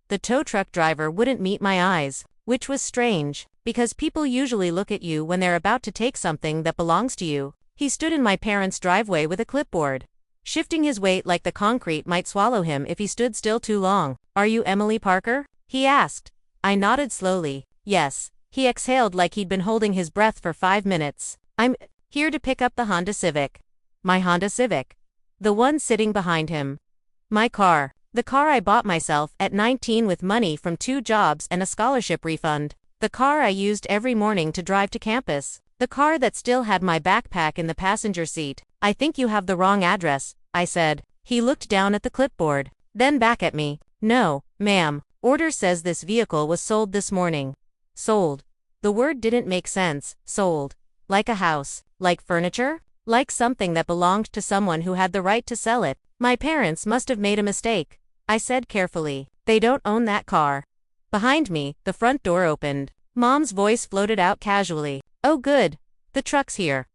the tow truck driver wouldn't meet my eyes, which was strange, because people usually look at you when they're about to take something that belongs to you. He stood in my parents' driveway with a clipboard, shifting his weight like the concrete might swallow him if he stood still too long. "Are you Emily Parker?" he asked. I nodded slowly. Yes. He exhaled like he'd been holding his breath for 5 minutes. "I'm here to pick up the Honda Civic." My Honda Civic. The one sitting behind him. My car. The car I bought myself at 19 with money from 2 jobs and a scholarship refund. The car I used every morning to drive to campus. The car that still had my backpack in the passenger seat. "I think you have the wrong address," I said. He looked down at the clipboard, then back at me. "No, ma'am. Order says this vehicle was sold this morning." Sold. The word didn't make sense. Sold. Like a house. Like furniture? Like something that belonged to someone who had the right to sell it. "My parents must have made a mistake," I said carefully. "They don't own that car." Behind me, the front door opened. Mom's voice floated out casually. "Oh good. The truck's here."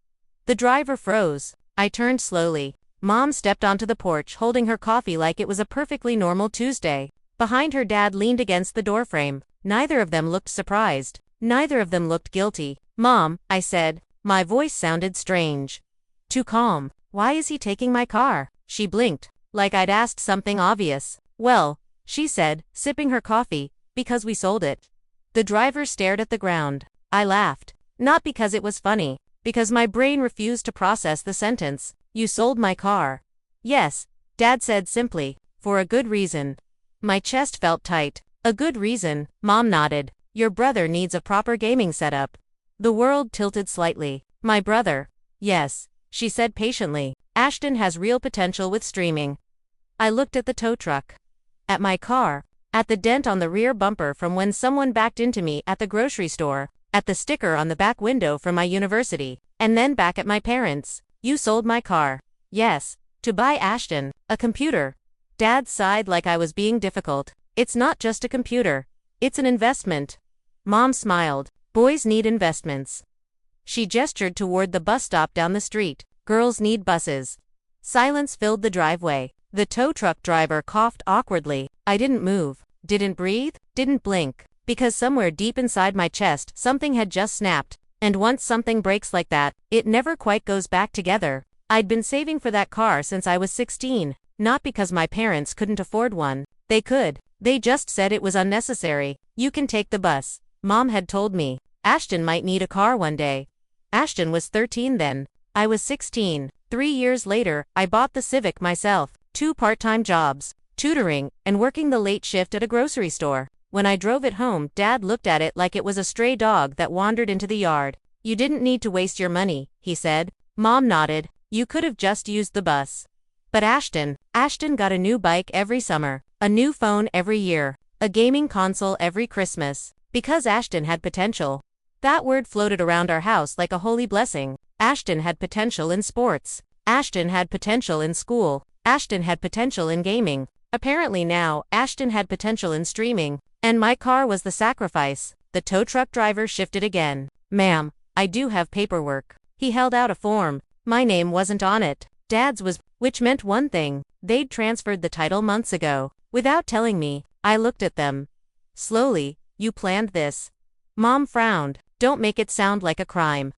The driver froze. I turned slowly. Mom stepped onto the porch holding her coffee like it was a perfectly normal Tuesday. Behind her, Dad leaned against the doorframe. Neither of them looked surprised. Neither of them looked guilty. "Mom," I said. My voice sounded strange. Too calm. "Why is he taking my car?" She blinked, like I'd asked something obvious. "Well," she said, sipping her coffee, "because we sold it." The driver stared at the ground. I laughed. Not because it was funny, because my brain refused to process the sentence. "You sold my car." "Yes," Dad said simply, "for a good reason." My chest felt tight. "A good reason," Mom nodded. "Your brother needs a proper gaming setup." The world tilted slightly. "My brother?" "Yes," she said patiently. "Ashton has real potential with streaming." I looked at the tow truck. At my car. At the dent on the rear bumper from when someone backed into me at the grocery store. At the sticker on the back window from my university. And then back at my parents. "You sold my car." "Yes. To buy Ashton a computer." Dad sighed like I was being difficult. "It's not just a computer. It's an investment." Mom smiled. "Boys need investments." She gestured toward the bus stop down the street. "Girls need buses." Silence filled the driveway. The tow truck driver coughed awkwardly. I didn't move. Didn't breathe. Didn't blink. Because somewhere deep inside my chest something had just snapped. And once something breaks like that, it never quite goes back together. I'd been saving for that car since I was 16. Not because my parents couldn't afford one. They could. They just said it was unnecessary. "You can take the bus," Mom had told me. Ashton might need a car one day. Ashton was 13 then. I was 16. 3 years later, I bought the Civic myself. 2 part-time jobs, tutoring, and working the late shift at a grocery store. When I drove it home, Dad looked at it like it was a stray dog that wandered into the yard. "You didn't need to waste your money," he said. Mom nodded. "You could have just used the bus." But Ashton got a new bike every summer, a new phone every year, a gaming console every Christmas. Because Ashton had potential. That word floated around our house like a holy blessing. Ashton had potential in sports. Ashton had potential in school. Ashton had potential in gaming. Apparently now, Ashton had potential in streaming. And my car was the sacrifice. The tow truck driver shifted again. "Ma'am, I do have paperwork." He held out a form. My name wasn't on it. Dad's was, which meant one thing. They'd transferred the title months ago. Without telling me, I looked at them. Slowly. "You planned this." Mom frowned. "Don't make it sound like a crime."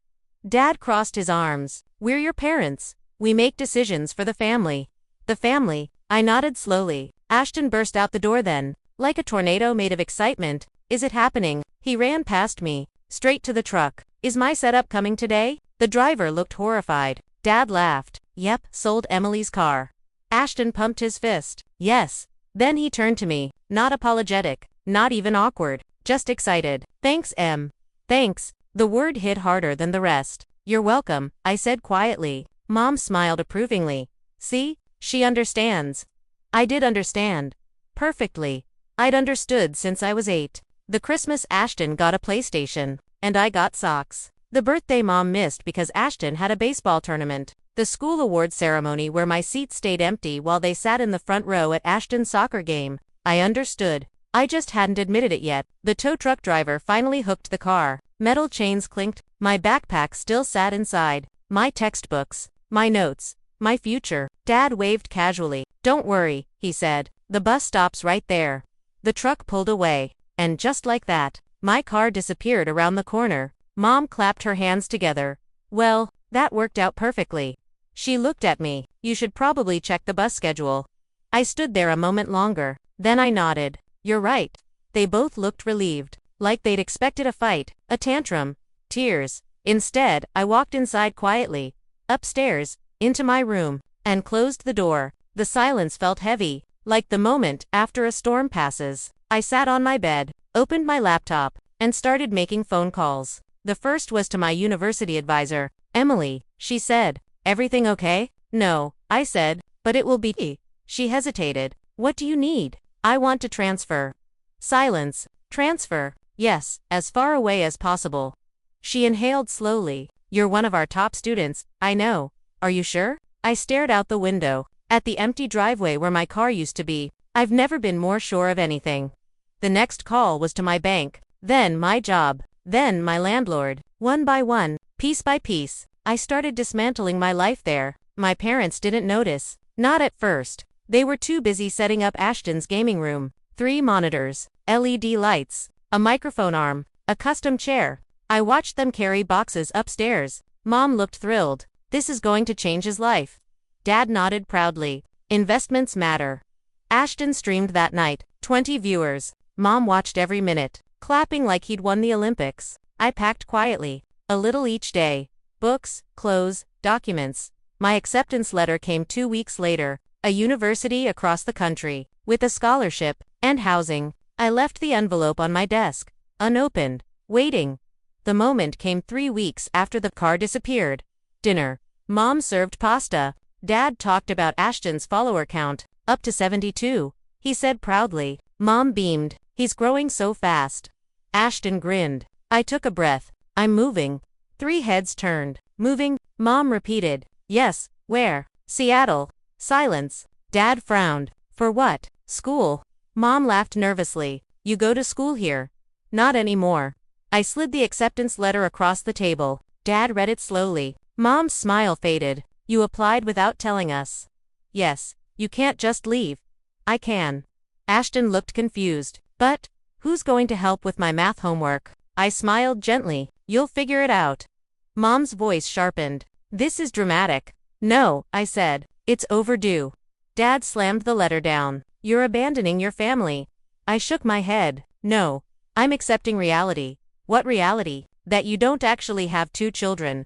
Dad crossed his arms. "We're your parents. We make decisions for the family." "The family?" I nodded slowly. Ashton burst out the door then, like a tornado made of excitement. "Is it happening?" He ran past me, straight to the truck. "Is my setup coming today?" The driver looked horrified. Dad laughed. "Yep, sold Emily's car." Ashton pumped his fist. "Yes." Then he turned to me, not apologetic, not even awkward, just excited. "Thanks, Em." "Thanks." The word hit harder than the rest. "You're welcome," I said quietly. Mom smiled approvingly. "See? She understands." I did understand. Perfectly. I'd understood since I was 8. The Christmas Ashton got a PlayStation, and I got socks. The birthday Mom missed because Ashton had a baseball tournament. The school awards ceremony where my seat stayed empty while they sat in the front row at Ashton's soccer game. I understood. I just hadn't admitted it yet. The tow truck driver finally hooked the car. Metal chains clinked. My backpack still sat inside. My textbooks. My notes. My future. Dad waved casually. "Don't worry," he said. "The bus stop's right there." The truck pulled away, and just like that, my car disappeared around the corner. Mom clapped her hands together. Well, that worked out perfectly. She looked at me. You should probably check the bus schedule. I stood there a moment longer. Then I nodded. You're right. They both looked relieved, like they'd expected a fight, a tantrum, tears. Instead, I walked inside quietly, upstairs, into my room, and closed the door. The silence felt heavy, like the moment after a storm passes. I sat on my bed, opened my laptop, and started making phone calls. The first was to my university advisor, Emily. She said, "Everything okay?" "No," I said, "but it will be." She hesitated. "What do you need?" "I want to transfer." Silence. Transfer. Yes, as far away as possible. She inhaled slowly. "You're one of our top students, I know. Are you sure?" I stared out the window, at the empty driveway where my car used to be. I've never been more sure of anything. The next call was to my bank, then my job, then my landlord. One by one, piece by piece, I started dismantling my life there. My parents didn't notice. Not at first. They were too busy setting up Ashton's gaming room. 3 monitors, LED lights, a microphone arm, a custom chair. I watched them carry boxes upstairs. Mom looked thrilled. This is going to change his life. Dad nodded proudly. Investments matter. Ashton streamed that night, 20 viewers. Mom watched every minute, clapping like he'd won the Olympics. I packed quietly, a little each day. Books, clothes, documents. My acceptance letter came 2 weeks later, a university across the country, with a scholarship, and housing. I left the envelope on my desk, unopened, waiting. The moment came 3 weeks after the car disappeared. Dinner. Mom served pasta. Dad talked about Ashton's follower count, up to 72. He said proudly. Mom beamed. He's growing so fast. Ashton grinned. I took a breath. I'm moving. 3 heads turned. Moving? Mom repeated. Yes, where? Seattle. Silence. Dad frowned. For what? School. Mom laughed nervously. You go to school here? Not anymore. I slid the acceptance letter across the table. Dad read it slowly. Mom's smile faded. You applied without telling us. Yes, you can't just leave. I can. Ashton looked confused. But, who's going to help with my math homework? I smiled gently. You'll figure it out. Mom's voice sharpened. This is dramatic. No, I said. It's overdue. Dad slammed the letter down. You're abandoning your family. I shook my head. No. I'm accepting reality. What reality? That you don't actually have 2 children.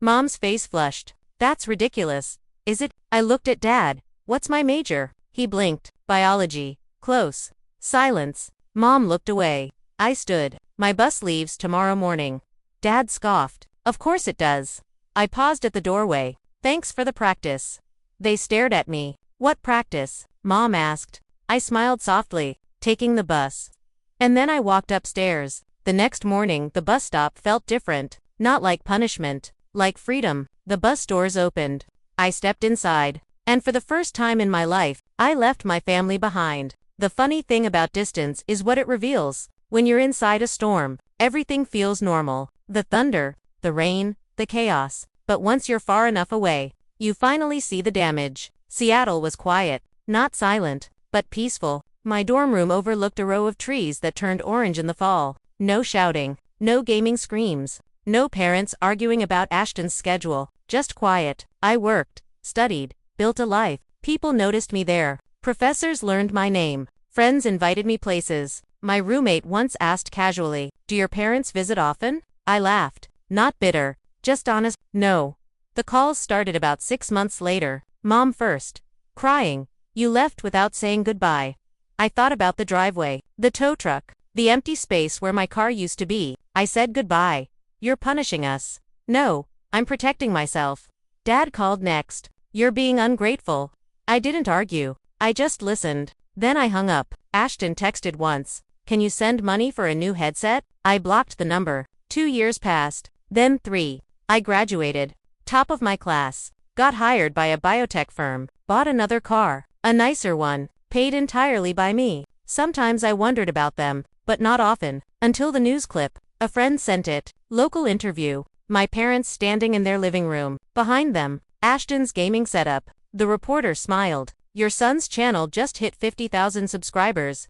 Mom's face flushed. That's ridiculous. Is it? I looked at Dad. What's my major? He blinked. Biology. Close. Silence. Mom looked away. I stood. My bus leaves tomorrow morning. Dad scoffed. Of course it does. I paused at the doorway. Thanks for the practice. They stared at me. What practice? Mom asked. I smiled softly, taking the bus. And then I walked upstairs. The next morning, the bus stop felt different. Not like punishment, like freedom. The bus doors opened. I stepped inside. And for the first time in my life, I left my family behind. The funny thing about distance is what it reveals. When you're inside a storm, everything feels normal. The thunder, the rain, the chaos. But once you're far enough away, you finally see the damage. Seattle was quiet, not silent, but peaceful. My dorm room overlooked a row of trees that turned orange in the fall. No shouting, no gaming screams, no parents arguing about Ashton's schedule, just quiet. I worked, studied, built a life. People noticed me there. Professors learned my name. Friends invited me places. My roommate once asked casually, "Do your parents visit often?" I laughed. Not bitter, just honest. No. The calls started about 6 months later. Mom first. Crying. You left without saying goodbye. I thought about the driveway, the tow truck, the empty space where my car used to be. I said goodbye. You're punishing us. No, I'm protecting myself. Dad called next. You're being ungrateful. I didn't argue. I just listened. Then I hung up. Ashton texted once. Can you send money for a new headset? I blocked the number. 2 years passed. Then 3. I graduated. Top of my class. Got hired by a biotech firm. Bought another car. A nicer one. Paid entirely by me. Sometimes I wondered about them, but not often. Until the news clip. A friend sent it. Local interview. My parents standing in their living room. Behind them, Ashton's gaming setup. The reporter smiled. Your son's channel just hit 50,000 subscribers.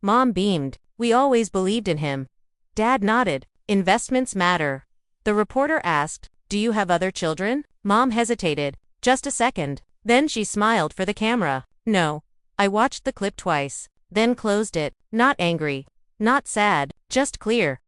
Mom beamed. We always believed in him. Dad nodded. Investments matter. The reporter asked, do you have other children? Mom hesitated. Just a second. Then she smiled for the camera. No. I watched the clip twice, then closed it, not angry, not sad, just clear.